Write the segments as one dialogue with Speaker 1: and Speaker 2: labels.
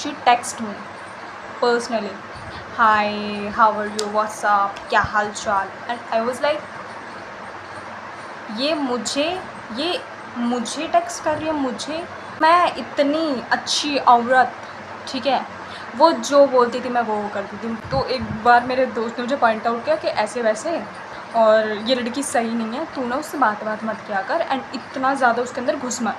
Speaker 1: She text me personally, hi how are you, what's up, क्या हाल चाल। एंड आई वाज लाइक, ये मुझे टेक्स्ट कर रही है, मुझे, मैं इतनी अच्छी औरत, ठीक है, वो जो बोलती थी मैं वो करती थी। तो एक बार मेरे दोस्त ने मुझे पॉइंट आउट किया कि ऐसे वैसे, और ये लड़की सही नहीं है, तू ना उससे बात मत किया कर, एंड इतना ज़्यादा उसके अंदर घुस मत।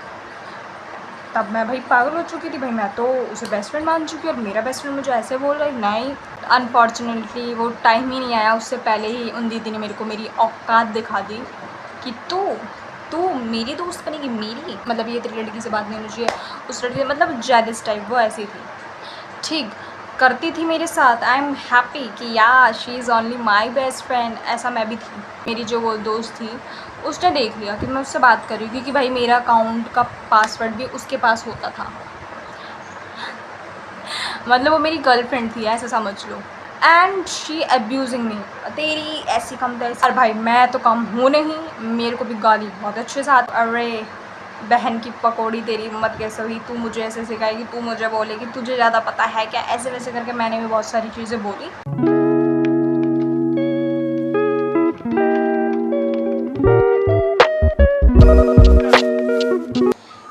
Speaker 1: तब मैं भाई पागल हो चुकी थी, भाई मैं तो उसे बेस्ट फ्रेंड मान चुकी हूँ और मेरा बेस्ट फ्रेंड मुझे ऐसे बोल रहा है। नहीं, अनफॉर्चुनेटली वो टाइम ही नहीं आया, उससे पहले ही उन दीदी ने मेरे को मेरी औकात दिखा दी कि तू तू मेरी दोस्त बनेगी, मेरी मतलब ये तेरी लड़की से बात नहीं होनी चाहिए। उस लड़की से मतलब जेलस टाइप वो ऐसी थी, ठीक करती थी मेरे साथ। आई एम हैप्पी कि या she is only my best friend, ऐसा मैं भी थी। मेरी जो वो दोस्त थी उसने देख लिया कि मैं उससे बात कर रही हूँ, क्योंकि भाई मेरा अकाउंट का पासवर्ड भी उसके पास होता था, मतलब वो मेरी गर्लफ्रेंड थी ऐसा समझ लो। एंड शी अब्यूजिंग मी, तेरी ऐसी कम तैसी। और भाई मैं तो कम हूँ नहीं, मेरे को भी गाली बहुत अच्छे से आती। अरे बहन की पकौड़ी, तेरी हिम्मत कैसे हुई, तू मुझे ऐसे सिखाएगी, तू मुझे बोलेगी, तुझे ज़्यादा पता है क्या, ऐसे वैसे करके मैंने भी बहुत सारी चीज़ें बोली।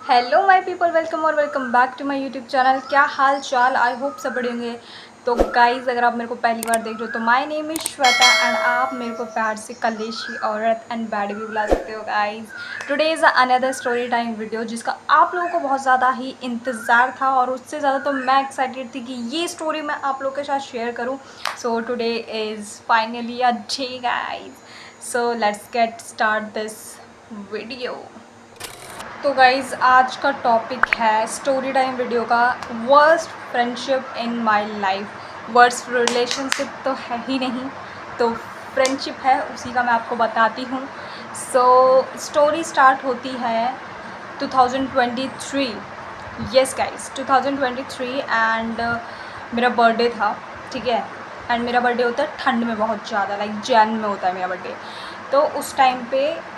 Speaker 1: हेलो माय पीपल, वेलकम और welcome back to my YouTube channel. क्या हाल चाल, आई होप सब बढ़िया होंगे। तो गाइज़, अगर आप मेरे को पहली बार देख रहे हो तो my name is Shweta and आप मेरे को प्यार से कलेशी औरत एंड बैड भी बुला सकते हो। Guys, today is another story time video जिसका आप लोगों को बहुत ज़्यादा ही इंतज़ार था, और उससे ज़्यादा तो मैं एक्साइटेड थी कि ये स्टोरी मैं आप लोगों के साथ शेयर करूँ। So today is finally a day guys, so let's get start this video. तो गाइज़, आज का टॉपिक है स्टोरी टाइम वीडियो का worst friendship in my life. Worst relationship तो है ही नहीं, तो फ्रेंडशिप है, उसी का मैं आपको बताती हूँ। सो स्टोरी स्टार्ट होती है 2023। यस गाइज़, 2023 एंड मेरा बर्थडे था, ठीक है। एंड मेरा बर्थडे होता है ठंड में बहुत ज़्यादा, लाइक जैन में होता है मेरा बर्थडे। तो उस टाइम पे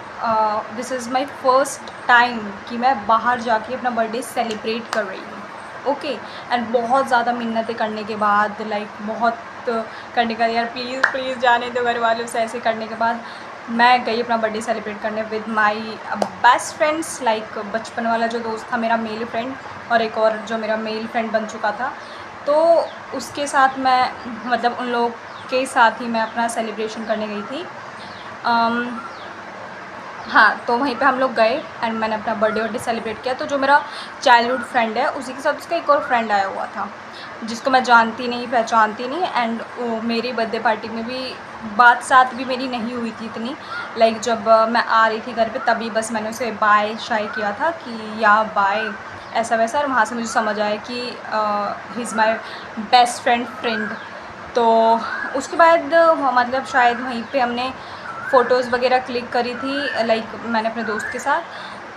Speaker 1: this is my first time कि मैं बाहर जाके अपना बर्थडे सेलिब्रेट कर रही हूँ, ओके। एंड बहुत ज़्यादा मिन्नतें करने के बाद, लाइक बहुत करने का, यार प्लीज़ प्लीज़ जाने दो घर वालों से, ऐसे करने के बाद मैं गई अपना बर्थडे सेलिब्रेट करने with my best friends. Like बचपन वाला जो दोस्त था मेरा मेल फ्रेंड, और एक और जो मेरा मेल फ्रेंड बन चुका था, तो उसके साथ मैं, मतलब उन लोग के साथ ही मैं अपना सेलिब्रेशन करने गई थी। हाँ, तो वहीं पे हम लोग गए एंड मैंने अपना बर्थडे सेलिब्रेट किया। तो जो मेरा चाइल्डहुड फ्रेंड है उसी के साथ उसका एक और फ्रेंड आया हुआ था, जिसको मैं जानती नहीं पहचानती नहीं। एंड वो मेरी बर्थडे पार्टी में भी बात साथ भी मेरी नहीं हुई थी इतनी, लाइक जब मैं आ रही थी घर पे तभी बस मैंने उसे बाय शाय किया था कि या बाय, ऐसा वैसा। और वहाँ से मुझे समझ आया कि he is my best friend. तो उसके बाद मतलब शायद वहीं पे हमने फ़ोटोज़ वगैरह क्लिक करी थी, लाइक मैंने अपने दोस्त के साथ,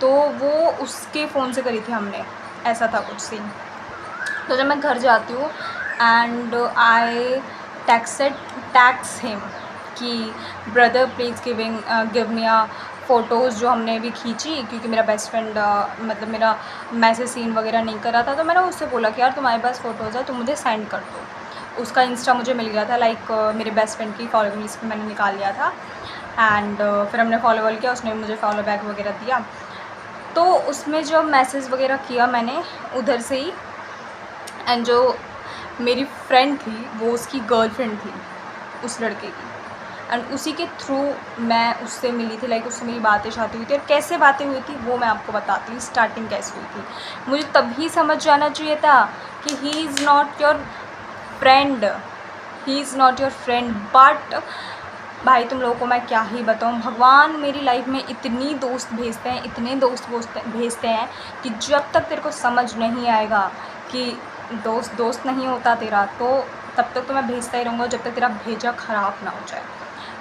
Speaker 1: तो वो उसके फ़ोन से करी थी हमने, ऐसा था कुछ सीन। तो जब मैं घर जाती हूँ एंड आई टैक्स हिम कि brother please give me a photos जो हमने भी खींची, क्योंकि मेरा बेस्ट फ्रेंड मतलब मेरा मैसेज सीन वगैरह नहीं कर रहा था। तो मैंने उससे बोला कि यार तुम्हारे पास फ़ोटोज़ है, तुम मुझे सेंड कर दो। उसका इंस्टा मुझे मिल गया था, लाइक मेरे बेस्ट फ्रेंड की फॉलोइंग लिस्ट में मैंने निकाल लिया था। एंड फिर हमने फॉलो किया, उसने मुझे फॉलो बैक वगैरह दिया। तो उसमें जो मैसेज वगैरह किया मैंने उधर से ही, एंड जो मेरी फ्रेंड थी वो उसकी गर्लफ्रेंड थी उस लड़के की, एंड उसी के थ्रू मैं उससे मिली थी, लाइक उससे मेरी बातें शाती हुई थी। और कैसे बातें हुई थी वो मैं आपको बताती हूँ, स्टार्टिंग कैसे हुई थी। मुझे तभी समझ जाना चाहिए था कि he is not your friend, he is not your friend. But भाई तुम लोगों को मैं क्या ही बताऊँ, भगवान मेरी लाइफ में इतनी दोस्त भेजते हैं, इतने दोस्त भेजते हैं कि जब तक तेरे को समझ नहीं आएगा कि दोस्त दोस्त नहीं होता तेरा, तो तब तक तो मैं भेजता ही रहूँगा जब तक तेरा भेजा ख़राब ना हो जाए।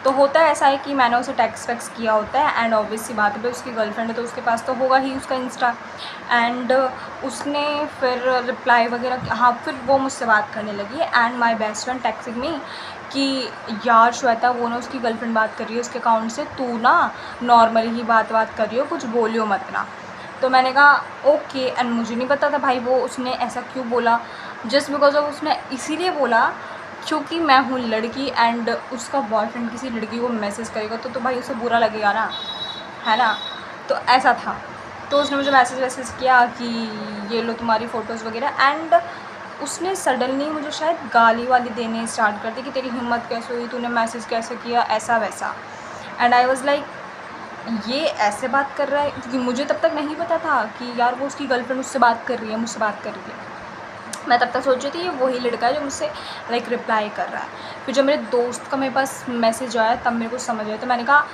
Speaker 1: तो होता है ऐसा है कि मैंने उसे टेक्स्ट वैक्स किया होता है, एंड ऑब्वियस सी बात है उसकी गर्लफ्रेंड है तो उसके पास तो होगा ही उसका इंस्टा। एंड उसने फिर रिप्लाई वगैरह, हाँ, फिर वो मुझसे बात करने लगी and my best friend texting me कि यार श्वेता, वो ना उसकी गर्लफ्रेंड बात कर रही है उसके अकाउंट से, तू ना नॉर्मली ही बात कर रही हो, कुछ बोलियो मत ना। तो मैंने कहा ओके, एंड मुझे नहीं पता था भाई वो उसने ऐसा क्यों बोला। जस्ट बिकॉज ऑफ उसने इसीलिए बोला क्योंकि मैं हूँ लड़की एंड उसका बॉयफ्रेंड किसी लड़की को मैसेज करेगा तो भाई उसे बुरा लगेगा ना, है ना। तो ऐसा था। तो उसने मुझे मैसेज किया कि ये लो तुम्हारी फ़ोटोज़ वगैरह, एंड उसने सडनली मुझे शायद गाली वाली देने स्टार्ट कर दी कि तेरी हिम्मत कैसे हुई, तूने मैसेज कैसे किया, ऐसा वैसा। एंड आई वाज़ लाइक ये ऐसे बात कर रहा है, क्योंकि मुझे तब तक नहीं पता था कि यार वो उसकी गर्लफ्रेंड उससे बात कर रही है, मुझसे बात कर रही है। मैं तब तक सोच रही थी ये वही लड़का है जो मुझसे लाइक रिप्लाई कर रहा है। फिर जब मेरे दोस्त का मेरे पास मैसेज आया तब मेरे को समझ आया। तो मैंने कहा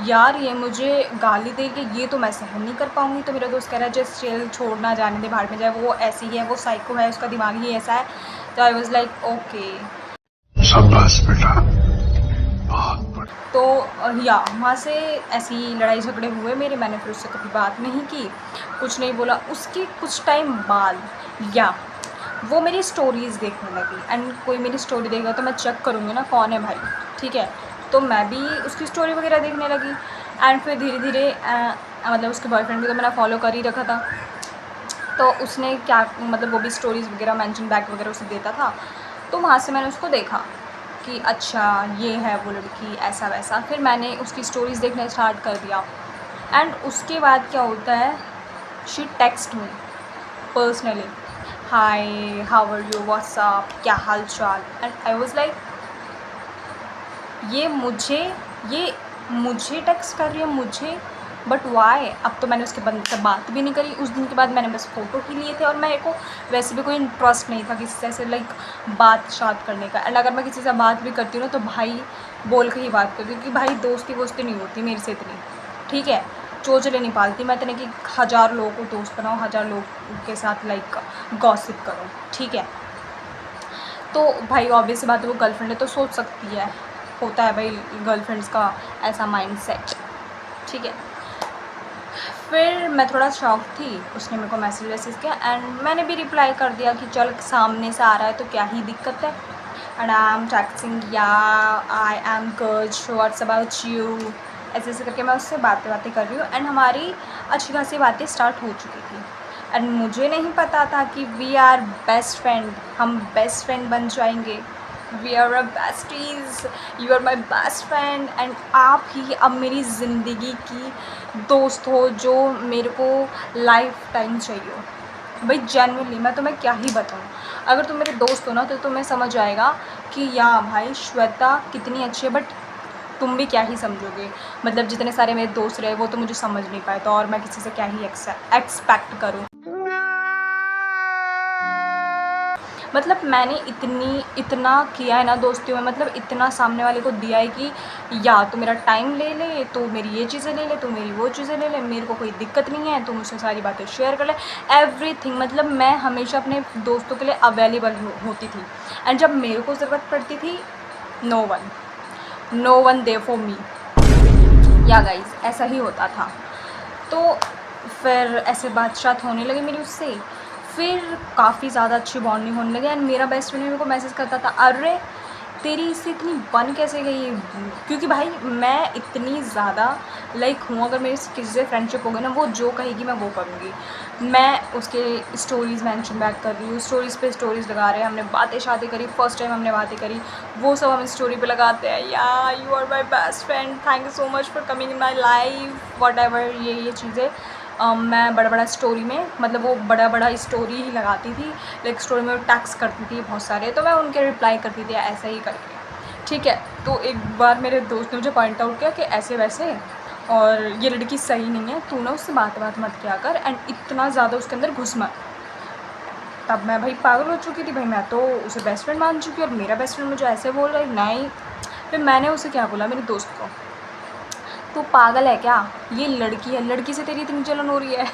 Speaker 1: यार ये मुझे गाली दे के ये तो मैं सहन नहीं कर पाऊँगी। तो मेरा दोस्त कह रहा है जस्ट चिल, छोड़ना, जाने दे, बाहर में जाए, वो ऐसी ही है, वो साइको है, उसका दिमाग ही ऐसा है। तो आई वॉज़ लाइक ओके।
Speaker 2: शाबाश बेटा, बहुत बढ़िया।
Speaker 1: तो या वहाँ से ऐसी लड़ाई झगड़े हुए मेरे। मैंने फिर उससे कभी बात नहीं की, कुछ नहीं बोला। उसके कुछ टाइम बाद या वो मेरी स्टोरीज़ देखने लगी, एंड कोई मेरी स्टोरी देखेगा तो मैं चेक करूँगी ना कौन है भाई, ठीक है। तो मैं भी उसकी स्टोरी वगैरह देखने लगी, एंड फिर धीरे धीरे मतलब उसके बॉयफ्रेंड भी तो मैंने फॉलो कर ही रखा था। तो उसने क्या मतलब वो भी स्टोरीज़ वगैरह मेंशन बैक वगैरह उसे देता था। तो वहाँ से मैंने उसको देखा कि अच्छा ये है वो लड़की, ऐसा वैसा। फिर मैंने उसकी स्टोरीज़ देखना स्टार्ट कर दिया, एंड उसके बाद क्या होता है, she text me personally, hi how are you, what's up, क्या हाल चाल। एंड आई वाज लाइक ये मुझे टेक्स्ट कर रही है, मुझे, बट वाई। अब तो मैंने उसके बंद से बात भी नहीं करी उस दिन के बाद। मैंने बस फ़ोटो ही लिए थे, और मेरे को वैसे भी कोई इंटरेस्ट नहीं था किसी से ऐसे लाइक बात शात करने का। एंड अगर मैं किसी से बात भी करती हूँ ना तो भाई बोल के ही बात करती हूँ, क्योंकि भाई दोस्ती वोस्ती नहीं होती मेरे से इतनी, ठीक है। चोचले नहीं पालती मैं इतने कि 1000 लोगों को दोस्त बनाऊँ, 1000 लोग के साथ लाइक गॉसिप करूँ, ठीक है। तो भाई ऑब्वियस सी बात है वो गर्लफ्रेंड है तो सोच सकती है, होता है भाई गर्लफ्रेंड्स का ऐसा माइंडसेट, ठीक है। फिर मैं थोड़ा शॉक थी, उसने मेरे को मैसेज वैसेज किया एंड मैंने भी रिप्लाई कर दिया कि चल सामने से आ रहा है तो क्या ही दिक्कत है। एंड आई एम टेक्सिंग या I am good, what's about you, ऐसे ऐसे करके मैं उससे बातें कर रही हूँ। एंड हमारी अच्छी खासी बातें स्टार्ट हो चुकी थी, एंड मुझे नहीं पता था कि वी आर बेस्ट फ्रेंड, हम बेस्ट फ्रेंड बन जाएंगे। We are a besties, you are my best friend, and आप ही अब मेरी ज़िंदगी की दोस्त हो जो मेरे को लाइफ टाइम चाहिए हो। भाई जेन्युइनली मैं तुम्हें क्या ही बताऊँ, अगर तुम मेरे दोस्त हो ना तो तुम्हें समझ आएगा कि या भाई श्वेता कितनी अच्छी है, बट तुम भी क्या ही समझोगे। मतलब जितने सारे मेरे दोस्त रहे वो तो मुझे समझ नहीं पाए, तो और मैं किसी से क्या ही एक्सपेक्ट करूँ। मतलब मैंने इतना किया है ना दोस्तियों में, मतलब इतना सामने वाले को दिया है कि या तो मेरा टाइम ले ले, तो मेरी ये चीज़ें ले ले, तो मेरी वो चीज़ें ले ले, मेरे को कोई दिक्कत नहीं है, तो मुझसे सारी बातें शेयर कर ले, एवरीथिंग। मतलब मैं हमेशा अपने दोस्तों के लिए अवेलेबल होती थी, एंड जब मेरे को ज़रूरत पड़ती थी no one there for me. या गाइज ऐसा ही होता था। तो फिर ऐसे बातचीत होने लगी मेरी उससे, फिर काफ़ी ज़्यादा अच्छी बॉन्डिंग होने लगी। एंड मेरा बेस्ट फ्रेंड मेरे को मैसेज करता था, अरे तेरी इससे इतनी बन कैसे गई, क्योंकि भाई मैं इतनी ज़्यादा लाइक हूँ, अगर मेरी किसी से फ्रेंडशिप हो गई ना, वो जो कहेगी मैं वो करूँगी। मैं उसके स्टोरीज़ मेंशन बैक कर रही हूँ, स्टोरीज़ पे स्टोरीज़ लगा रहे हैं, हमने बातें शादी करी, फर्स्ट टाइम हमने बातें करी, वो सब हम स्टोरी पे लगाते हैं, या you are my best friend, thank you so much for coming in my life, whatever, ये चीज़ें मैं बड़ा स्टोरी में, मतलब वो बड़ा स्टोरी ही लगाती थी, लाइक स्टोरी में टैग्स करती थी बहुत सारे, तो मैं उनके रिप्लाई करती थी ऐसा ही करके, ठीक है। तो एक बार मेरे दोस्त ने मुझे पॉइंट आउट किया कि ऐसे वैसे और ये लड़की सही नहीं है, तू ना उससे बात मत किया कर, एंड इतना ज़्यादा उसके अंदर घुस मत। तब मैं भाई पागल हो चुकी थी, भाई मैं तो उसे बेस्ट फ्रेंड मान चुकी, और मेरा बेस्ट फ्रेंड मुझे ऐसे बोल रहा है, नहीं। फिर मैंने उसे क्या बोला मेरे दोस्त को, तू पागल है क्या, ये लड़की है, लड़की से तेरी इतनी जलन हो रही है।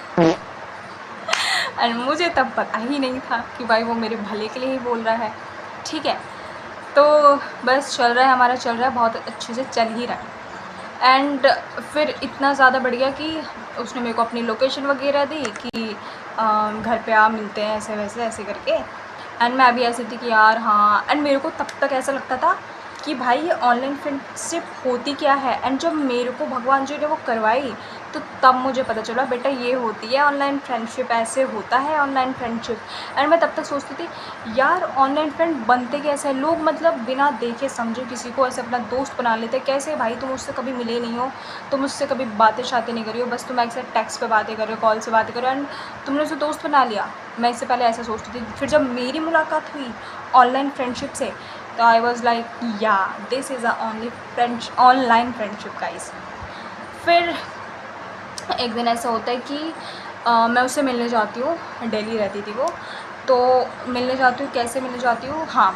Speaker 1: एंड मुझे तब पता ही नहीं था कि भाई वो मेरे भले के लिए ही बोल रहा है, ठीक है। तो बस चल रहा है हमारा, चल रहा है, बहुत अच्छे से चल ही रहा है। एंड फिर इतना ज़्यादा बढ़ गया कि उसने मेरे को अपनी लोकेशन वगैरह दी कि घर पे आ, मिलते हैं, ऐसे वैसे ऐसे करके। एंड मैं भी ऐसी थी कि यार हाँ, एंड मेरे को तब तक ऐसा लगता था कि भाई ये ऑनलाइन फ्रेंडशिप होती क्या है। एंड जब मेरे को भगवान जी ने वो करवाई तो तब मुझे पता चला बेटा ये होती है ऑनलाइन फ्रेंडशिप, ऐसे होता है ऑनलाइन फ्रेंडशिप। एंड मैं तब तक सोचती थी यार ऑनलाइन फ्रेंड बनते कैसे हैं लोग, मतलब बिना देखे समझे किसी को ऐसे अपना दोस्त बना लेते हैं। कैसे भाई, तुम मुझसे कभी मिले नहीं हो, तुम मुझसे कभी बातें शातें नहीं करी हो, बस तुम एक टेक्स्ट पे बातें कर रहे हो, कॉल से बातें कर रहे हो एंड तुमने उसे दोस्त बना लिया। मैं इससे पहले ऐसा सोचती थी। फिर जब मेरी मुलाकात हुई ऑनलाइन फ्रेंडशिप से तो आई वॉज लाइक या this is a only online friendship guys. फिर एक दिन ऐसा होता है कि मैं उससे मिलने जाती हूँ, दिल्ली रहती थी वो, तो मिलने जाती हूँ। कैसे मिलने जाती हूँ, हाँ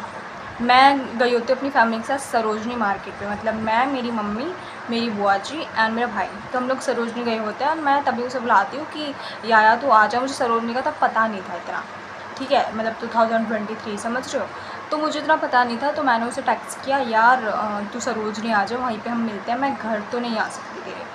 Speaker 1: मैं गई होती हूँ अपनी फैमिली के साथ सरोजनी मार्केट पे, मतलब मैं, मेरी मम्मी, मेरी बुआ जी एंड मेरा भाई, तो हम लोग सरोजनी गए होते हैं। मैं तभी उसे बुलाती हूँ कि याया तू आ जा। मुझे सरोजनी का तब पता नहीं था इतना, ठीक है, मतलब 2023 समझ रहे हो, तो मुझे इतना पता नहीं था। तो मैंने उसे टेक्स्ट किया यार तू सरोजनी आ जा, वहीं पे हम मिलते हैं, मैं घर तो नहीं आ सकती तेरे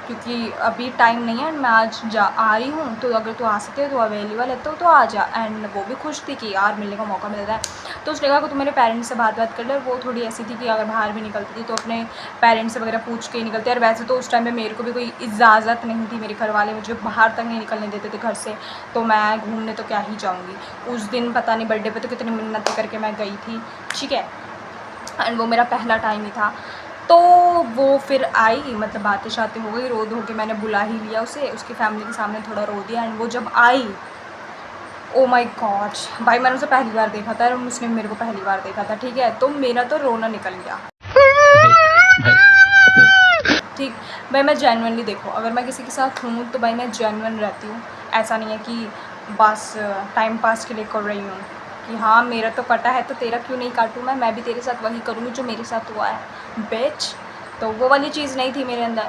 Speaker 1: क्योंकि अभी टाइम नहीं है, मैं आज आ रही हूँ, तो अगर तू आ सकते हो तो अवेलेबल है तो आ जा। एंड वो भी खुश थी कि यार मिलने का मौका मिल रहा है। तो उसने कहा कि तू मेरे पेरेंट्स से बात कर ले। वो थोड़ी ऐसी थी कि अगर बाहर भी निकलती थी तो अपने पेरेंट्स से वगैरह पूछ के ही निकलती। और वैसे तो उस टाइम पे मेरे को भी कोई इजाज़त नहीं थी, मेरे घर वाले मुझे बाहर तक नहीं निकलने देते थे घर से, तो मैं घूमने तो क्या ही जाऊँगी। उस दिन पता नहीं बर्थडे पे तो कितनी मिन्नतें करके मैं गई थी, ठीक है, एंड वो मेरा पहला टाइम ही था। तो वो फिर आई, मतलब बातें शातें हो गई, रो धो के मैंने बुला ही लिया उसे, उसकी फैमिली के सामने थोड़ा रो दिया। एंड वो जब आई, ओ माय गॉड भाई, मैंने उसे पहली बार देखा था और उसने मेरे को पहली बार देखा था, ठीक है, तो मेरा तो रोना निकल गया। ठीक भाई, मैं जेन्युइनली, देखो अगर मैं किसी के साथ हूँ तो भाई मैं जेन्युइन रहती हूँ। ऐसा नहीं है कि बस टाइम पास के लिए कर रही हूँ कि हाँ मेरा तो कटा है तो तेरा क्यों नहीं काटूँ मैं भी तेरे साथ वही करूँगी जो मेरे साथ हुआ है बेच। तो वो वाली चीज़ नहीं थी मेरे अंदर।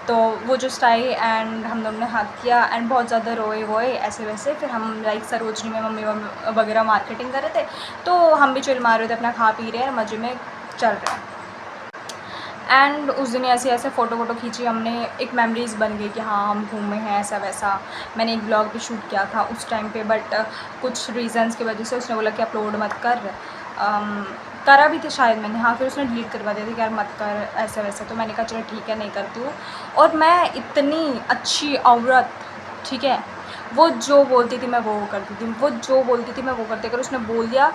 Speaker 1: तो वो जस्ट आई एंड हम लोगों ने हग किया एंड बहुत ज़्यादा रोए वोए ऐसे वैसे। फिर हम लाइक सरोजनी में मम्मी वगैरह मार्केटिंग कर रहे थे, तो हम भी चिल मार रहे थे, अपना खा पी रहे हैं, मज़े में चल रहे हैं। एंड उस दिन ऐसे ऐसे फ़ोटो खींची हमने, एक मेमोरीज़ बन गई कि हाँ हम घूमे हैं ऐसा वैसा। मैंने एक ब्लॉग भी शूट किया था उस टाइम पे, बट कुछ रीज़न्स की वजह से उसने बोला कि अपलोड मत कर। करा भी था शायद मैंने, हाँ, फिर उसने डिलीट करवा दिया था कि यार मत कर ऐसा वैसा। तो मैंने कहा चलो ठीक है नहीं करती हूँ। और मैं इतनी अच्छी औरत, ठीक है, वो जो बोलती थी मैं वो करती थी, वो जो बोलती थी मैं वो करती। अगर उसने बोल दिया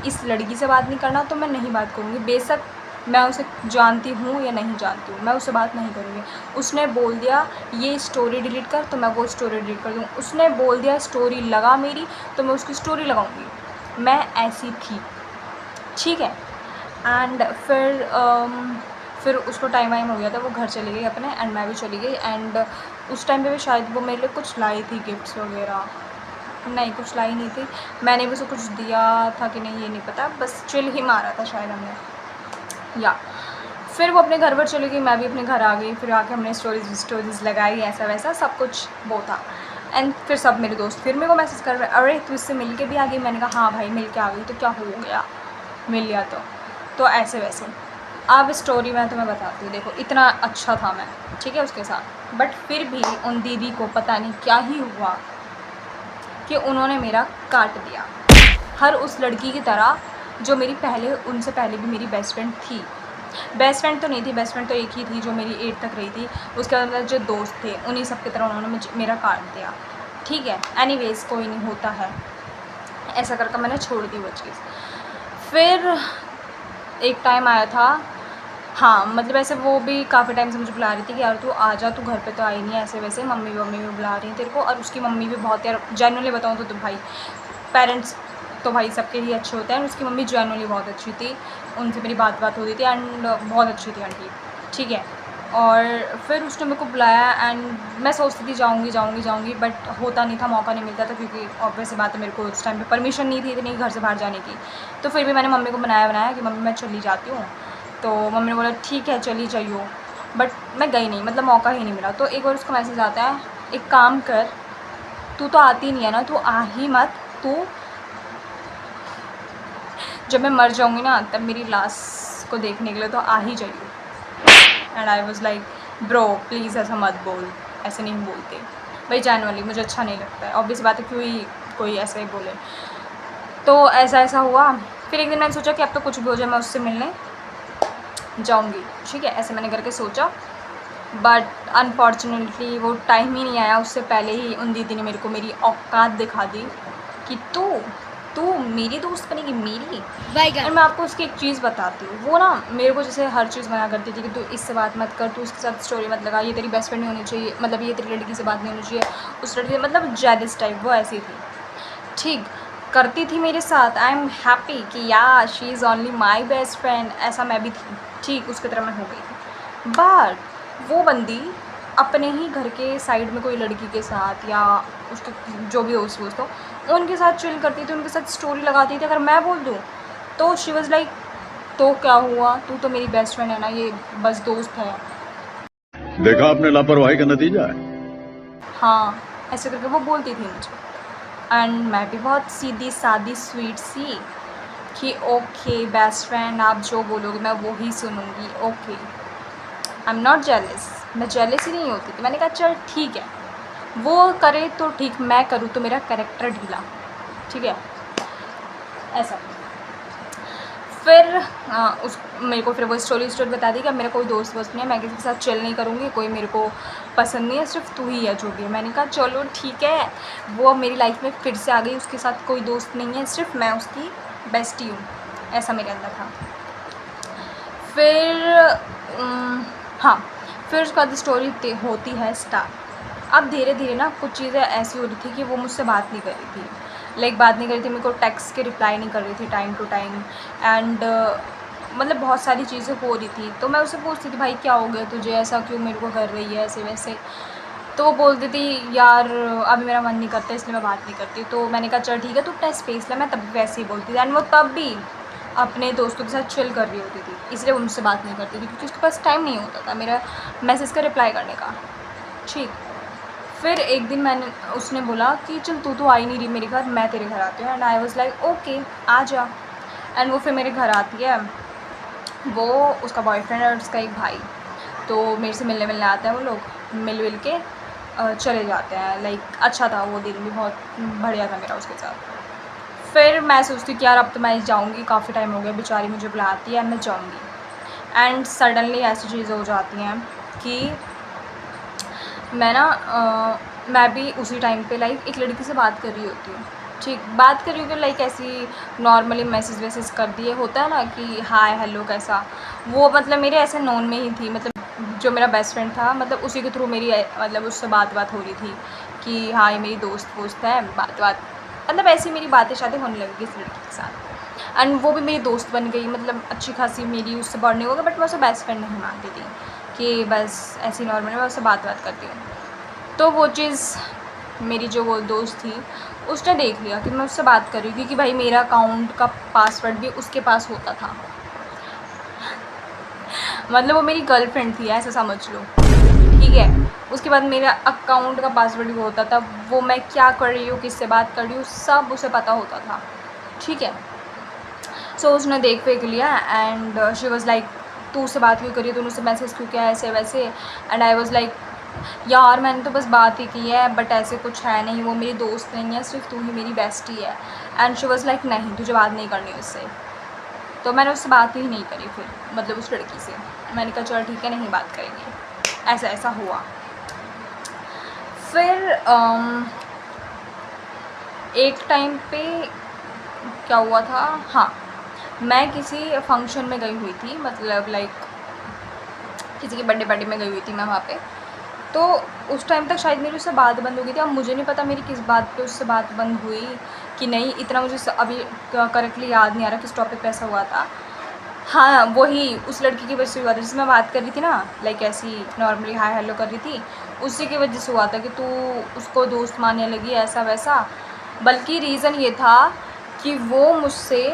Speaker 1: इस लड़की से बात नहीं करना तो मैं नहीं बात करूँगी, बेशक मैं उसे जानती हूँ या नहीं जानती हूँ, मैं उससे बात नहीं करूँगी। उसने बोल दिया ये स्टोरी डिलीट कर तो मैं वो स्टोरी डिलीट कर दूँ। उसने बोल दिया स्टोरी लगा मेरी तो मैं उसकी स्टोरी लगाऊँगी। मैं ऐसी थी, ठीक है। एंड फिर उसको टाइम वाइम हो गया था, वो घर चली गई अपने एंड मैं भी चली गई। एंड उस टाइम पे भी शायद वो मेरे लिए कुछ लाई थी, गिफ्ट्स वगैरह, नहीं कुछ लाई नहीं थी। मैंने भी उसे कुछ दिया था कि नहीं ये नहीं पता, बस चिल ही मारा था शायद हमने, या फिर वो अपने घर पर चली गई, मैं भी अपने घर आ गई। फिर आके हमने स्टोरीज़ लगाई ऐसा वैसा सब कुछ वो था। एंड फिर सब मेरे दोस्त फिर मेरे को मैसेज कर रहे अरे तू इससे मिल के भी आ गई। मैंने कहा हाँ भाई मिल के आ गई, तो क्या हो गया, मिल लिया तो ऐसे वैसे। अब स्टोरी मैं तुम्हें बताती हूँ। देखो इतना अच्छा था मैं, ठीक है, उसके साथ, बट फिर भी उन दीदी को पता नहीं क्या ही हुआ कि उन्होंने मेरा काट दिया। हर उस लड़की की तरह जो मेरी उनसे पहले भी मेरी बेस्ट फ्रेंड थी। बेस्ट फ्रेंड तो नहीं थी, बेस्ट फ्रेंड तो एक ही थी जो मेरी 8 तक रही थी। उसके बाद मेरे जो दोस्त थे उन्हीं सब की तरह उन्होंने मेरा काट दिया, ठीक है। एनीवेज़ कोई नहीं, होता है, ऐसा करके मैंने छोड़ दी वो चीज़। फिर एक टाइम आया था, हाँ मतलब ऐसे वो भी काफ़ी टाइम से मुझे बुला रही थी कि यार तू आ जा, तू घर पे तो आई नहीं ऐसे वैसे, मम्मी भी बुला रही हैं तेरे को। और उसकी मम्मी भी बहुत, यार जेन्युइनली बताऊँ तो भाई पेरेंट्स तो भाई सबके ही अच्छे होते हैं। उसकी मम्मी जेन्युइनली बहुत अच्छी थी, उनसे मेरी बात होती थी एंड बहुत अच्छी थी आंटी, ठीक है। और फिर उसने मेरे को बुलाया एंड मैं सोचती थी जाऊँगी, बट होता नहीं था, मौका नहीं मिलता था, क्योंकि ऑब्वियस सी बात है मेरे को उस टाइम पे परमिशन नहीं थी इतनी घर से बाहर जाने की। तो फिर भी मैंने मम्मी को बनाया कि मम्मी मैं चली जाती हूँ। तो मम्मी ने बोला ठीक है चली जाइयो, बट मैं गई नहीं, मतलब मौका ही नहीं मिला। तो एक बार उसका मैसेज आता है एक काम कर, तू तो आती नहीं है ना, तू आ ही मत, तू जब मैं मर जाऊँगी ना तब मेरी लाश को देखने के लिए तो आ ही जाइए। And I was like bro please ऐसा मत बोल, ऐसे नहीं बोलते भाई, जेन्युइनली मुझे अच्छा नहीं लगता है। ऑब्वियस बात है क्यों ही कोई ऐसा ही बोले। तो ऐसा हुआ। फिर एक दिन मैंने सोचा कि अब तो कुछ भी हो जाए मैं उससे मिलने जाऊँगी, ठीक है, ऐसे मैंने करके सोचा। बट अनफॉर्चुनेटली वो टाइम ही नहीं आया, उससे पहले ही उन दीदी ने मेरे को मेरी औकात दिखा दी कि तू तू मेरी दोस्त बनेगी, मेरी। और मैं आपको उसकी एक चीज़ बताती हूँ, वो ना मेरे को जैसे हर चीज़ मना करती थी कि तू इससे बात मत कर, तू उसके साथ स्टोरी मत लगा, ये तेरी बेस्ट फ्रेंड नहीं होनी चाहिए, मतलब ये तेरी लड़की से बात नहीं होनी चाहिए, उस लड़की से, मतलब जेलस टाइप वो ऐसी थी। ठीक करती थी मेरे साथ, आई एम हैप्पी कि या she is only my best friend, ऐसा मैं भी थी, ठीक उसकी तरह मैं हो गई थी। बट वो बंदी अपने ही घर के साइड में कोई लड़की के साथ या उसके जो भी दोस्त वोस्त हो उनके साथ चिल करती थी, उनके साथ स्टोरी लगाती थी। अगर मैं बोल दूँ तो शी वॉज़ लाइक तो क्या हुआ, तू तो मेरी बेस्ट फ्रेंड है ना, ये बस दोस्त है।
Speaker 2: देखा आपने लापरवाही का नतीजा है।
Speaker 1: हाँ, ऐसे करके वो बोलती थी मुझे। एंड मैं भी बहुत सीधी सादी स्वीट सी कि ओके बेस्ट फ्रेंड, आप जो बोलोगे मैं वो ही सुनूंगी, okay. I am not jealous, मैं जेलस ही नहीं होती थी। मैंने कहा चल ठीक है, वो करे तो ठीक, मैं करूँ तो मेरा कैरेक्टर ढीला, ठीक है, ऐसा। फिर उस मेरे को फिर वो स्टोरी बता दी कि अब मेरा कोई दोस्त वोस्त नहीं है, मैं किसी के साथ चिल नहीं करूँगी, कोई मेरे को पसंद नहीं है, सिर्फ तू ही है जो भी है। मैंने कहा चलो ठीक है, वो अब मेरी लाइफ में फिर से आ गई, उसके साथ कोई दोस्त नहीं है, सिर्फ मैं उसकी बेस्टी हूँ, ऐसा मेरे अंदर था। फिर हाँ, फिर उसके बाद स्टोरी होती है स्टार्ट। अब धीरे धीरे ना कुछ चीज़ें ऐसी हो रही थी कि वो मुझसे बात नहीं कर रही थी, लाइक बात नहीं कर रही थी, मेरे को टेक्स्ट के रिप्लाई नहीं कर रही थी टाइम टू टाइम। एंड मतलब बहुत सारी चीज़ें हो रही थी, तो मैं उससे पूछती थी भाई क्या हो गया तुझे, ऐसा क्यों मेरे को कर रही है ऐसे वैसे। तो वो बोलती थी यार अभी मेरा मन नहीं करता इसलिए मैं बात नहीं करती। तो मैंने कहा चल ठीक है, तू अपना स्पेस ले, मैं तब वैसे ही बोलती थी। एंड वो तब भी अपने दोस्तों के साथ चिल कर रही होती थी, इसलिए वो मुझसे बात नहीं करती थी क्योंकि उसके पास टाइम नहीं होता था मेरा मैसेज का रिप्लाई करने का, ठीक। फिर एक दिन उसने बोला कि चल तू तो आई नहीं रही मेरे घर, मैं तेरे घर आती हूँ। And I was like okay आ जा। एंड वो फिर मेरे घर आती है, वो उसका बॉयफ्रेंड और उसका एक भाई, तो मेरे से मिलने आता है, वो लोग मिल के चले जाते हैं। लाइक अच्छा था वो दिन भी, बहुत बढ़िया था मेरा उसके साथ। फिर मैं सोचती हूँ कि यार अब तो मैं जाऊँगी, काफ़ी टाइम हो गया, बेचारी मुझे बुलाती है, मैं जाऊँगी। एंड सडनली ऐसी चीज़ें हो जाती हैं कि मैं ना मैं भी उसी टाइम पे लाइक एक लड़की से बात कर रही होती हूँ, ठीक, बात कर रही हूँ कि लाइक ऐसी नॉर्मली मैसेज वैसेज कर दिए, होता है ना कि हाय हेलो कैसा। वो मतलब मेरे ऐसे नोन में ही थी, मतलब जो मेरा बेस्ट फ्रेंड था, मतलब उसी के थ्रू मेरी मतलब उससे बात हो रही थी कि हाँ ये मेरी दोस्त है, बात मतलब ऐसी मेरी बातें शायद होने लगी इस लड़की के साथ। एंड वो भी मेरी दोस्त बन गई, मतलब अच्छी खासी मेरी उससे बॉन्डिंग हो गई। बट मैं उसे बेस्ट फ्रेंड नहीं मानती थी कि बस ऐसी नॉर्मली मैं उससे बात करती हूँ। तो वो चीज़ मेरी जो वो दोस्त थी उसने देख लिया कि मैं उससे बात कर रही हूँ, क्योंकि भाई मेरा अकाउंट का पासवर्ड भी उसके पास होता था, मतलब वो मेरी गर्लफ्रेंड थी ऐसा समझ लो, ठीक है। उसके बाद मेरा अकाउंट का पासवर्ड भी होता था, वो मैं क्या कर रही हूँ, किससे बात कर रही हूँ, सब उसे पता होता था, ठीक है। सो उसने देख फेंक लिया। एंड शी वॉज़ लाइक तू उससे बात क्यों करी, तूने उससे मैसेज क्यों किया, ऐसे वैसे। एंड आई वॉज़ लाइक यार मैंने तो बस बात ही की है, बट ऐसे कुछ है नहीं, वो मेरी दोस्त नहीं है, सिर्फ तू ही मेरी बेस्टी है। एंड शी वॉज़ लाइक नहीं तुझे बात नहीं करनी उससे। तो मैंने उससे बात ही नहीं करी फिर, मतलब उस लड़की से। मैंने कहा चल ठीक है नहीं बात करेंगे, ऐसा ऐसा हुआ। फिर एक टाइम पे क्या हुआ था, हाँ, मैं किसी फंक्शन में गई हुई थी, मतलब लाइक किसी की बर्थडे पार्टी में गई हुई थी मैं वहाँ पे। तो उस टाइम तक शायद मेरी उससे बात बंद हो गई थी। अब मुझे नहीं पता मेरी किस बात पे उससे बात बंद हुई कि नहीं, इतना मुझे अभी करेक्टली याद नहीं आ रहा किस टॉपिक पे ऐसा हुआ था। हाँ वही उस लड़की की वजह से हुआ था जिससे मैं बात कर रही थी ना, लाइक ऐसी नॉर्मली हाय हेलो कर रही थी, उसी की वजह से हुआ था कि तू उसको दोस्त मानने लगी ऐसा वैसा। बल्कि रीज़न ये था कि वो मुझसे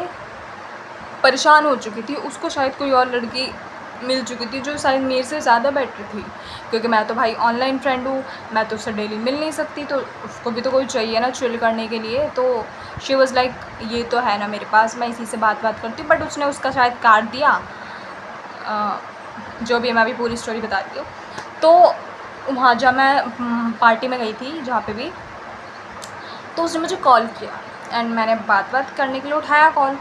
Speaker 1: परेशान हो चुकी थी, उसको शायद कोई और लड़की मिल चुकी थी जो शायद मेरे से ज़्यादा बेटर थी, क्योंकि मैं तो भाई ऑनलाइन फ्रेंड हूँ, मैं तो उससे डेली मिल नहीं सकती, तो उसको भी तो कोई चाहिए ना चिल करने के लिए। तो शी वॉज़ लाइक ये तो है ना मेरे पास, मैं इसी से बात करती हूँ। बट उसने उसका शायद काट दिया, जो भी है मैं अभी पूरी स्टोरी बताती हूँ। तो वहाँ जब मैं पार्टी में गई थी जहाँ पे भी, तो उसने मुझे कॉल किया एंड मैंने बात करने के लिए उठाया कॉल।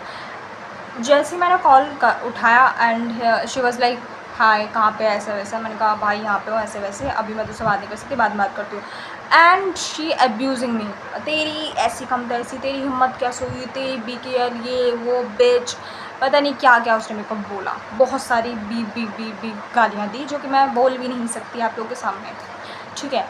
Speaker 1: जैसे ही मैंने कॉल उठाया एंड शी वाज़ लाइक हाय कहाँ पे, ऐसा वैसा। मैंने कहा भाई यहाँ पे हो, ऐसे वैसे, अभी मैं तुझसे बात नहीं कर सकती, बाद में बात करती हूँ। एंड शी अब्यूजिंग मी, तेरी ऐसी कम तैसी, तेरी हिम्मत कैसे हुई, तेरी बीकेएल, ये वो बिच, पता नहीं क्या क्या उसने मेरे को बोला। बहुत सारी बी गालियाँ दी जो कि मैं बोल भी नहीं सकती आप लोगों के सामने, ठीक है।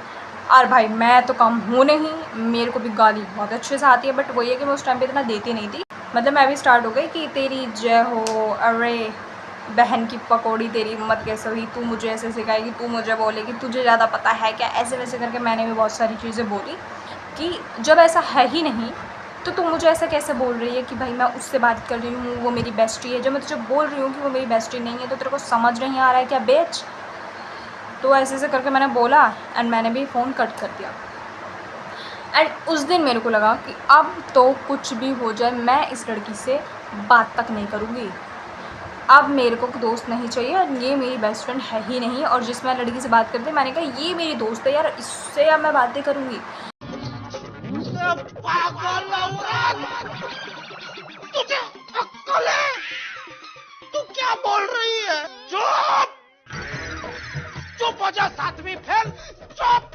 Speaker 1: और भाई मैं तो कम हूँ नहीं, मेरे को भी गाली बहुत अच्छे से आती है, बट वही है कि मैं उस टाइम पे इतना देती नहीं थी। मतलब मैं भी स्टार्ट हो गई कि तेरी जय हो, अरे बहन की पकौड़ी, तेरी हिम्मत कैसे हुई, तू मुझे ऐसे सिखाएगी, तू मुझे बोलेगी, तुझे ज़्यादा पता है क्या, ऐसे वैसे करके मैंने भी बहुत सारी चीज़ें बोली कि जब ऐसा है ही नहीं तो तू मुझे ऐसा कैसे बोल रही है कि भाई मैं उससे बात कर रही हूँ, वो मेरी बेस्टी है। जब मैं तुझे बोल रही हूँ कि वो मेरी बेस्टी नहीं है तो तेरे को समझ नहीं आ रहा है क्या बेच। तो ऐसे ऐसे करके मैंने बोला एंड मैंने भी फ़ोन कट कर दिया। एंड उस दिन मेरे को लगा कि अब तो कुछ भी हो जाए मैं इस लड़की से बात तक नहीं करूँगी। अब मेरे को दोस्त नहीं चाहिए और ये मेरी बेस्ट फ्रेंड है ही नहीं। और जिस मैं लड़की से बात करती मैंने कहा ये मेरी दोस्त है यार, इससे अब मैं बातें करूँगी।
Speaker 3: तुझे अक्ल है? तू क्या बोल रही है? चुप! चुप हो जा, सातवीं फेल। चुप!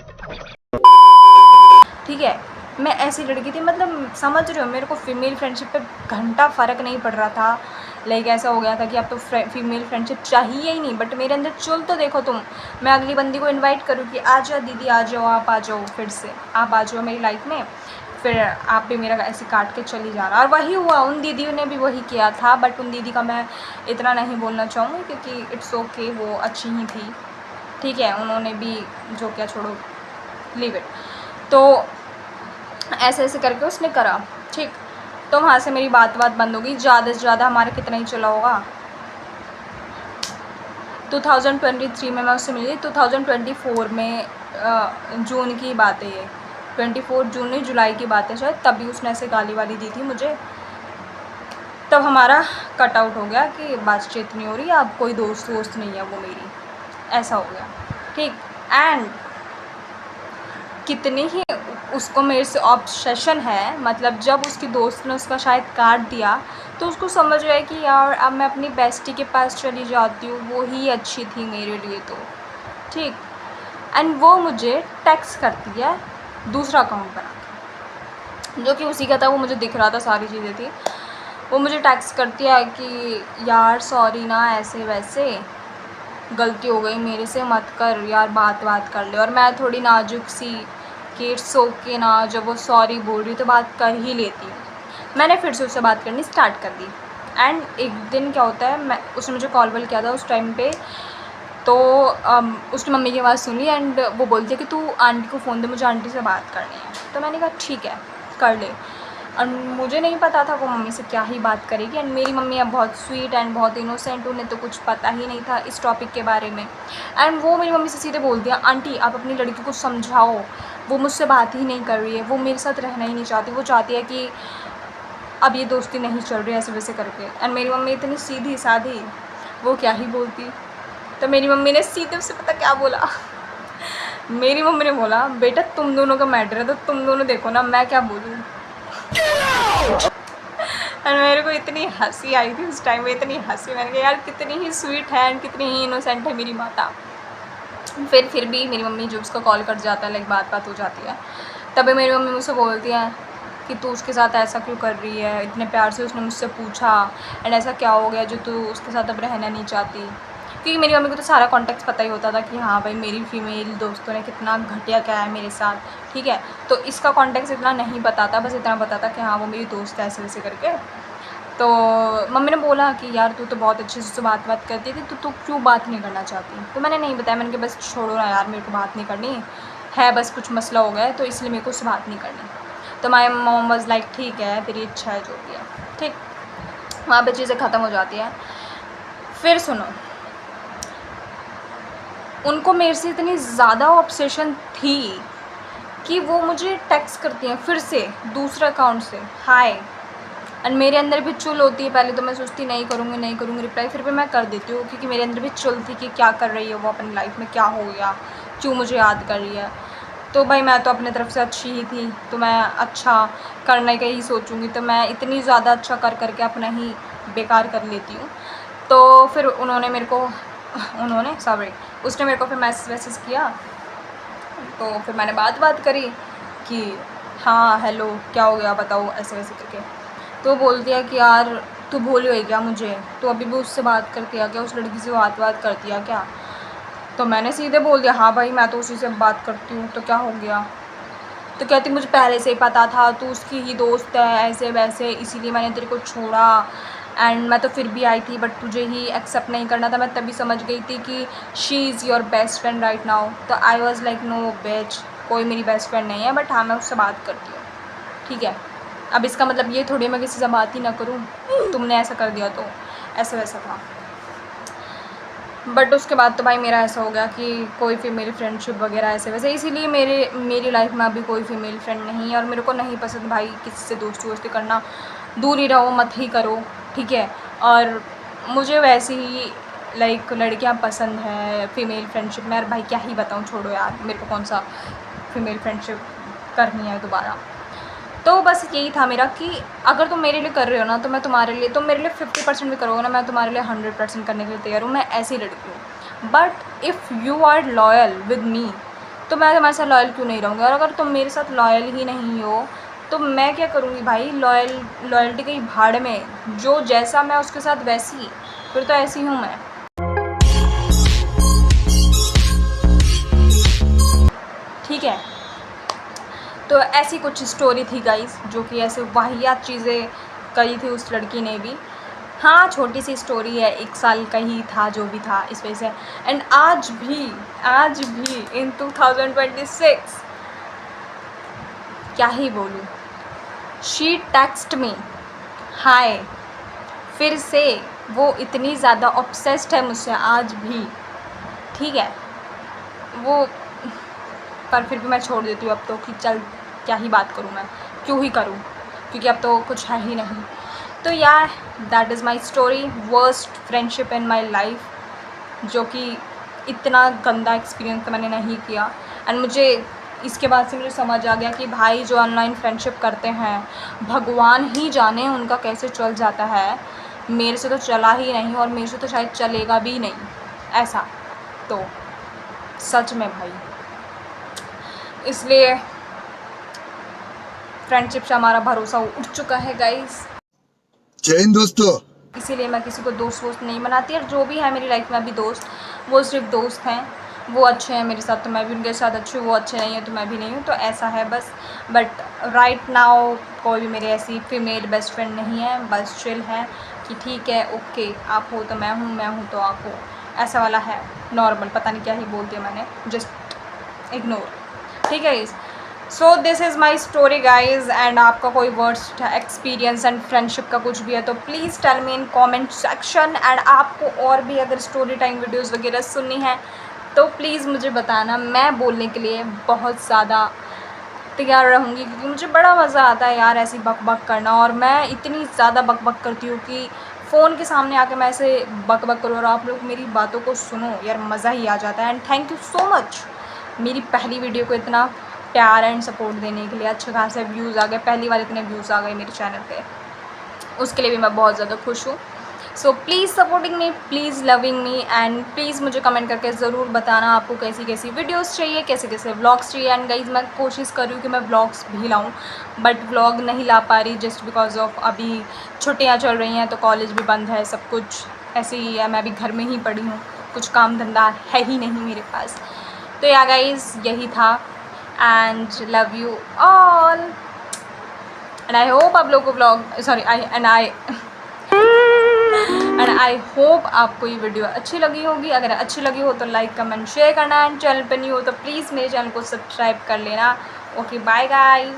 Speaker 1: ठीक है, मैं ऐसी लड़की थी, मतलब समझ रहे हो, मेरे को फ़ीमेल फ्रेंडशिप पे घंटा फ़र्क नहीं पड़ रहा था। लाइक ऐसा हो गया था कि अब तो फ़ीमेल फ्रेंडशिप चाहिए ही नहीं। बट मेरे अंदर चुल तो देखो तुम, मैं अगली बंदी को इनवाइट करूँ कि आ जाओ दीदी, आ जाओ, आप आ जाओ, फिर से आप आ जाओ मेरी लाइफ में, फिर आप भी मेरा ऐसे काट के चली जाना। और वही हुआ, उन दीदियों ने भी वही किया था। बट उन दीदी का मैं इतना नहीं बोलना चाहूँगी क्योंकि इट्स ओके, वो अच्छी ही थी, ठीक है। उन्होंने भी जो क्या, छोड़ो, लीव इट। तो ऐसे ऐसे करके उसने करा, ठीक। तो वहाँ से मेरी बात बंद हो गई। ज़्यादा से ज़्यादा हमारा कितना ही चला होगा, 2023 में मैं उससे मिली। 2024 में जून की बात है ये, 24 जून नहीं, जुलाई की बात है शायद, तभी उसने ऐसे गाली वाली दी थी मुझे। तब हमारा कट आउट हो गया कि बातचीत नहीं हो रही, अब कोई दोस्त वोस्त नहीं है वो मेरी, ऐसा हो गया, ठीक। एंड कितनी ही उसको मेरे से ऑब्सेशन है, मतलब जब उसकी दोस्त ने उसका शायद काट दिया तो उसको समझ गया कि यार अब मैं अपनी बेस्टी के पास चली जाती हूँ, वो ही अच्छी थी मेरे लिए, तो ठीक। एंड वो मुझे टेक्स्ट करती है दूसरा अकाउंट बना के, जो कि उसी का था, वो मुझे दिख रहा था, सारी चीज़ें थी। वो मुझे टेक्स्ट करती है कि यार सॉरी ना, ऐसे वैसे गलती हो गई मेरे से, मत कर यार, बात कर ले। और मैं थोड़ी नाजुक सी कि इट्स ओके ना, जब वो सॉरी बोल रही तो बात कर ही लेती हूँ। मैंने फिर से उससे बात करनी स्टार्ट कर दी। एंड एक दिन क्या होता है, मैं उसने मुझे कॉल वॉल किया था उस टाइम पे, तो उसकी मम्मी की आवाज़ सुनी एंड वो बोलती है कि तू आंटी को फ़ोन दे, मुझे आंटी से बात करनी है। तो मैंने कहा ठीक है, कर ले। और मुझे नहीं पता था वो मम्मी से क्या ही बात करेगी। एंड मेरी मम्मी अब बहुत स्वीट एंड बहुत इनोसेंट, उन्हें तो कुछ पता ही नहीं था इस टॉपिक के बारे में। एंड वो मेरी मम्मी से सीधे बोल दिया, आंटी आप अपनी लड़की को समझाओ, वो मुझसे बात ही नहीं कर रही है, वो मेरे साथ रहना ही नहीं चाहती, वो चाहती है कि अब ये दोस्ती नहीं चल रही, ऐसे वैसे करके। एंड मेरी मम्मी इतनी सीधी साधी, वो क्या ही बोलती। तो मेरी मम्मी ने सीधे उससे पता क्या बोला मेरी मम्मी ने बोला, बेटा तुम दोनों का मैटर है तो तुम दोनों देखो ना, मैं क्या बोलूँ। और मेरे को इतनी हंसी आई थी उस टाइम में, इतनी हंसी, मैंने कहा यार कितनी ही स्वीट है एंड कितनी ही इनोसेंट है मेरी माता। फिर भी मेरी मम्मी जब उसका कॉल कट जाता है, लाइक बात हो जाती है, तभी मेरी मम्मी मुझसे बोलती है कि तू उसके साथ ऐसा क्यों कर रही है, इतने प्यार से उसने मुझसे पूछा एंड ऐसा क्या हो गया जो तू उसके साथ अब रहना नहीं चाहती। क्योंकि मेरी मम्मी को तो सारा कॉन्टेक्स्ट पता ही होता था कि हाँ भाई मेरी फीमेल दोस्तों ने कितना घटिया क्या है मेरे साथ, ठीक है। तो इसका कॉन्टेक्स्ट इतना नहीं पता था, बस इतना पता था कि हाँ वो मेरी दोस्त है, ऐसे वैसे करके। तो मम्मी ने बोला कि यार तू तो बहुत अच्छे से उससे बात करती थी, तो तू क्यों बात नहीं करना चाहती। तो मैंने नहीं बताया, मैंने कहा बस छोड़ो ना यार, मेरे को बात नहीं करनी है, बस कुछ मसला हो गया है तो इसलिए मेरे को उससे बात नहीं करनी। तो माई मॉम वाज लाइक ठीक है, तेरी इच्छा है जो भी है, ठीक। वहाँ पे चीज़ें ख़त्म हो जाती हैं। फिर सुनो, उनको मेरे से इतनी ज़्यादा ऑब्सेशन थी कि वो मुझे टेक्स्ट करती हैं फिर से दूसरे अकाउंट से, हाय। एंड मेरे अंदर भी चुल होती है, पहले तो मैं सोचती नहीं करूँगी रिप्लाई, फिर भी मैं कर देती हूँ क्योंकि मेरे अंदर भी चुल थी कि क्या कर रही है वो अपनी लाइफ में, क्या हो गया, क्यों मुझे याद कर रही है। तो भाई मैं तो अपने तरफ से अच्छी ही थी, तो मैं अच्छा करने का ही सोचूंगी, तो मैं इतनी ज़्यादा अच्छा कर करके अपना ही बेकार कर लेती हूँ। तो फिर उसने मेरे को फिर मैसेज किया। तो फिर मैंने बात करी कि हाँ हेलो क्या हो गया बताओ, ऐसे वैसे करके। तो बोल दिया कि यार तू भूल गई क्या मुझे, तो अभी भी उससे बात करती है क्या, उस लड़की से बात करती है क्या। तो मैंने सीधे बोल दिया हाँ भाई मैं तो उसी से बात करती हूँ, तो क्या हो गया। तो कहती मुझे पहले से ही पता था तू उसकी ही दोस्त है ऐसे वैसे, इसीलिए मैंने तेरे को छोड़ा एंड मैं तो फिर भी आई थी, बट तुझे ही एक्सेप्ट नहीं करना था। मैं तभी समझ गई थी कि she is your best friend right now. तो आई वॉज़ लाइक नो बेच, कोई मेरी बेस्ट फ्रेंड नहीं है, बट हाँ मैं उससे बात करती हूँ, ठीक है। अब इसका मतलब ये थोड़ी मैं किसी से बात ही ना करूँ, तुमने ऐसा कर दिया तो ऐसा वैसा था। बट उसके बाद तो भाई मेरा ऐसा हो गया कि कोई फीमेल फ्रेंडशिप वगैरह ऐसे वैसे, इसीलिए मेरी लाइफ में अभी कोई फीमेल फ्रेंड नहीं है। और मेरे को नहीं पसंद भाई किसी से दोस्ती करना, दूर ही रहो, मत ही करो, ठीक है। और मुझे वैसे ही लाइक लड़कियां पसंद है फीमेल फ्रेंडशिप में। यार भाई क्या ही बताऊँ, छोड़ो यार, मेरे को कौन सा फीमेल फ्रेंडशिप करनी है दोबारा। तो बस यही था मेरा कि अगर तुम मेरे लिए कर रहे हो ना, तो मैं तुम्हारे लिए, तुम मेरे लिए 50% भी करोगे ना, मैं तुम्हारे लिए 100% करने के लिए तैयार हूँ। मैं ऐसी लड़की हूँ। But if you are loyal with me, तो मैं तुम्हारे साथ लॉयल क्यों नहीं रहूँगी। और अगर तुम मेरे साथ लॉयल ही नहीं हो तो मैं क्या करूँगी भाई। लॉयल्टी गई भाड़ में, जो जैसा मैं उसके साथ वैसी, फिर तो ऐसी हूँ मैं, ठीक है। तो ऐसी कुछ स्टोरी थी गाइस, जो कि ऐसे वाहियात चीज़ें करी थी उस लड़की ने भी। हाँ छोटी सी स्टोरी है, 1 साल का ही था जो भी था इस वजह से। एंड आज भी इन 2026 क्या ही बोलूँ, शी टेक्स्ट मी हाय, फिर से वो इतनी ज़्यादा ऑब्सेस्ड है मुझसे आज भी, ठीक है। वो पर फिर भी मैं छोड़ देती हूँ अब तो, कि चल क्या ही बात करूँ मैं, क्यों ही करूँ, क्योंकि अब तो कुछ है ही नहीं। तो यार that is my story, worst friendship in my life, जो कि इतना गंदा एक्सपीरियंस तो मैंने नहीं किया। एंड मुझे इसके बाद से मुझे समझ आ गया कि भाई जो ऑनलाइन फ्रेंडशिप करते हैं, भगवान ही जाने उनका कैसे चल जाता है। मेरे से तो चला ही नहीं, और मेरे से तो शायद चलेगा भी नहीं ऐसा, तो सच में भाई। इसलिए फ्रेंडशिप से हमारा भरोसा उठ चुका है गाइस।
Speaker 4: जय हिंद दोस्तों।
Speaker 1: इसीलिए मैं किसी को दोस्त वोस्त नहीं बनाती, और जो भी है मेरी लाइफ में अभी दोस्त, वो सिर्फ दोस्त हैं। वो अच्छे हैं मेरे साथ तो मैं भी उनके साथ अच्छी हूँ, वो अच्छे नहीं हैं तो मैं भी नहीं हूँ, तो ऐसा है बस। बट राइट नाउ कोई भी मेरी ऐसी फीमेल बेस्ट फ्रेंड नहीं है, बस चिल है कि ठीक है ओके, आप हो तो मैं हूँ तो आप हो, ऐसा वाला है नॉर्मल। पता नहीं क्या ही बोल दिया मैंने, जस्ट इग्नोर, ठीक है। So this is my story guys. And आपका कोई वर्स्ट एक्सपीरियंस एंड फ्रेंडशिप का कुछ भी है तो please tell me in comment section. And आपको और भी अगर स्टोरी टाइम वीडियोस वगैरह सुननी है तो प्लीज़ मुझे बताना, मैं बोलने के लिए बहुत ज़्यादा तैयार रहूँगी, क्योंकि मुझे बड़ा मज़ा आता है यार ऐसी बक बक करना। और मैं इतनी ज़्यादा बक बक करती हूँ कि फ़ोन के सामने आके मैं ऐसे बक बक करूँ और आप लोग मेरी बातों को सुनो, यार मज़ा ही आ जाता है। And thank you so much मेरी पहली वीडियो को इतना प्यार एंड सपोर्ट देने के लिए। अच्छे खासे व्यूज़ आ गए, पहली बार इतने व्यूज़ आ गए मेरे चैनल पे, उसके लिए भी मैं बहुत ज़्यादा खुश हूँ। So please supporting me, please loving me, and please मुझे कमेंट करके ज़रूर बताना आपको कैसी कैसी वीडियोस चाहिए, कैसे कैसे व्लॉग्स चाहिए। एंड गाइज मैं कोशिश कर रही हूँ कि मैं व्लॉग्स भी लाऊँ, बट व्लॉग नहीं ला पा रही जस्ट बिकॉज ऑफ अभी छुट्टियाँ चल रही हैं, तो कॉलेज भी बंद है, सब कुछ ऐसे ही है, मैं भी घर में ही पड़ी हूँ, कुछ काम धंधा है ही नहीं मेरे पास। तो या गाइज यही था, and love you all, and I hope आप लोगों को व्लॉग एंड आई होप आपको ये वीडियो अच्छी लगी होगी। अगर अच्छी लगी हो तो लाइक कमेंट शेयर करना, एंड चैनल पर न्यू हो तो प्लीज़ मेरे चैनल को सब्सक्राइब कर लेना। Okay bye guys.